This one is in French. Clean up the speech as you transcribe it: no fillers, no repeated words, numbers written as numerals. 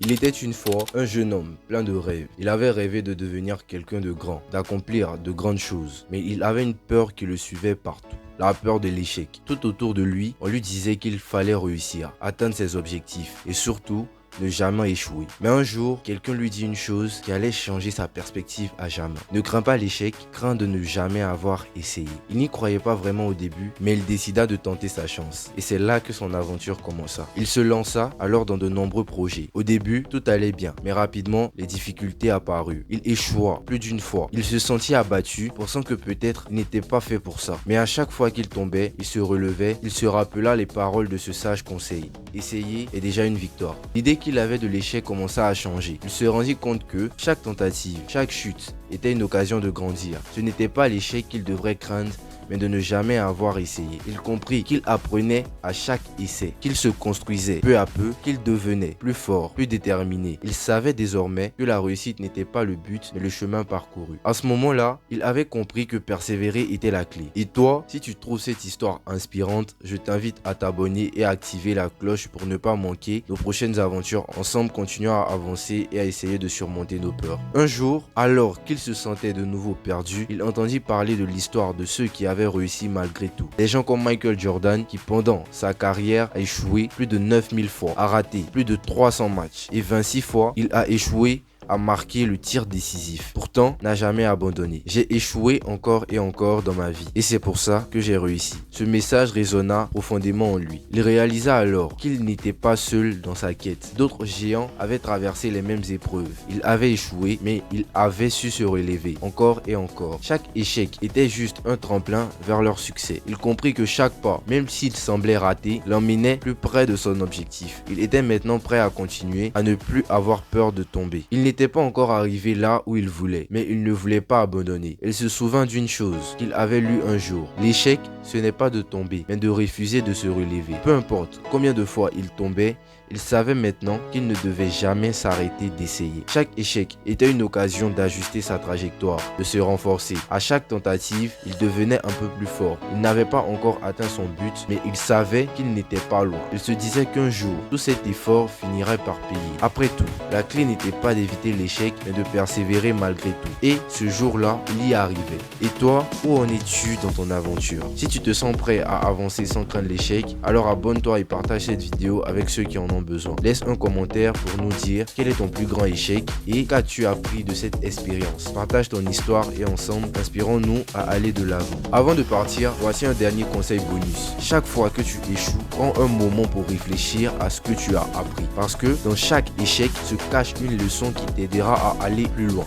Il était une fois un jeune homme plein de rêves. Il avait rêvé de devenir quelqu'un de grand, d'accomplir de grandes choses. Mais il avait une peur qui le suivait partout. La peur de l'échec. Tout autour de lui, on lui disait qu'il fallait réussir, atteindre ses objectifs et surtout, ne jamais échouer. Mais un jour, quelqu'un lui dit une chose qui allait changer sa perspective à jamais. Ne crains pas l'échec, crains de ne jamais avoir essayé. Il n'y croyait pas vraiment au début, mais il décida de tenter sa chance. Et c'est là que son aventure commença. Il se lança alors dans de nombreux projets. Au début, tout allait bien, mais rapidement, les difficultés apparurent. Il échoua plus d'une fois. Il se sentit abattu, pensant que peut-être il n'était pas fait pour ça. Mais à chaque fois qu'il tombait, il se relevait, il se rappela les paroles de ce sage conseil. Essayer est déjà une victoire. L'idée qu'il avait de l'échec commença à changer. Il se rendit compte que chaque tentative, chaque chute était une occasion de grandir. Ce n'était pas l'échec qu'il devrait craindre, mais de ne jamais avoir essayé. Il comprit qu'il apprenait à chaque essai, qu'il se construisait peu à peu, qu'il devenait plus fort, plus déterminé. Il savait désormais que la réussite n'était pas le but, mais le chemin parcouru. À ce moment-là, il avait compris que persévérer était la clé. Et toi, si tu trouves cette histoire inspirante, je t'invite à t'abonner et à activer la cloche pour ne pas manquer nos prochaines aventures. Ensemble, continuons à avancer et à essayer de surmonter nos peurs. Un jour, alors qu'il se sentait de nouveau perdu, il entendit parler de l'histoire de ceux qui avaient réussi malgré tout. Des gens comme Michael Jordan qui pendant sa carrière a échoué plus de 9000 fois, a raté plus de 300 matchs et 26 fois il a échoué à marquer le tir décisif. Pourtant, n'a jamais abandonné. J'ai échoué encore et encore dans ma vie et c'est pour ça que j'ai réussi. Ce message résonna profondément en lui. Il réalisa alors qu'il n'était pas seul dans sa quête. D'autres géants avaient traversé les mêmes épreuves. Ils avaient échoué, mais ils avaient su se relever encore et encore. Chaque échec était juste un tremplin vers leur succès. Il comprit que chaque pas, même s'il semblait raté, l'emmenait plus près de son objectif. Il était maintenant prêt à continuer, à ne plus avoir peur de tomber. Il n'était pas encore arrivé là où il voulait, mais il ne voulait pas abandonner. Il se souvint d'une chose qu'il avait lue un jour. L'échec, ce n'est pas de tomber, mais de refuser de se relever. Peu importe combien de fois il tombait, il savait maintenant qu'il ne devait jamais s'arrêter d'essayer. Chaque échec était une occasion d'ajuster sa trajectoire, de se renforcer. À chaque tentative, il devenait un peu plus fort. Il n'avait pas encore atteint son but, mais il savait qu'il n'était pas loin. Il se disait qu'un jour, tout cet effort finirait par payer. Après tout, la clé n'était pas d'éviter l'échec, mais de persévérer malgré tout. Et ce jour-là, il y arrivait. Et toi, où en es-tu dans ton aventure? Si tu te sens prêt à avancer sans craindre l'échec, alors abonne-toi et partage cette vidéo avec ceux qui en ont besoin. Laisse un commentaire pour nous dire quel est ton plus grand échec et qu'as-tu appris de cette expérience. Partage ton histoire et ensemble, inspirons-nous à aller de l'avant. Avant de partir, voici un dernier conseil bonus. Chaque fois que tu échoues, prends un moment pour réfléchir à ce que tu as appris. Parce que dans chaque échec se cache une leçon qui t'aidera à aller plus loin.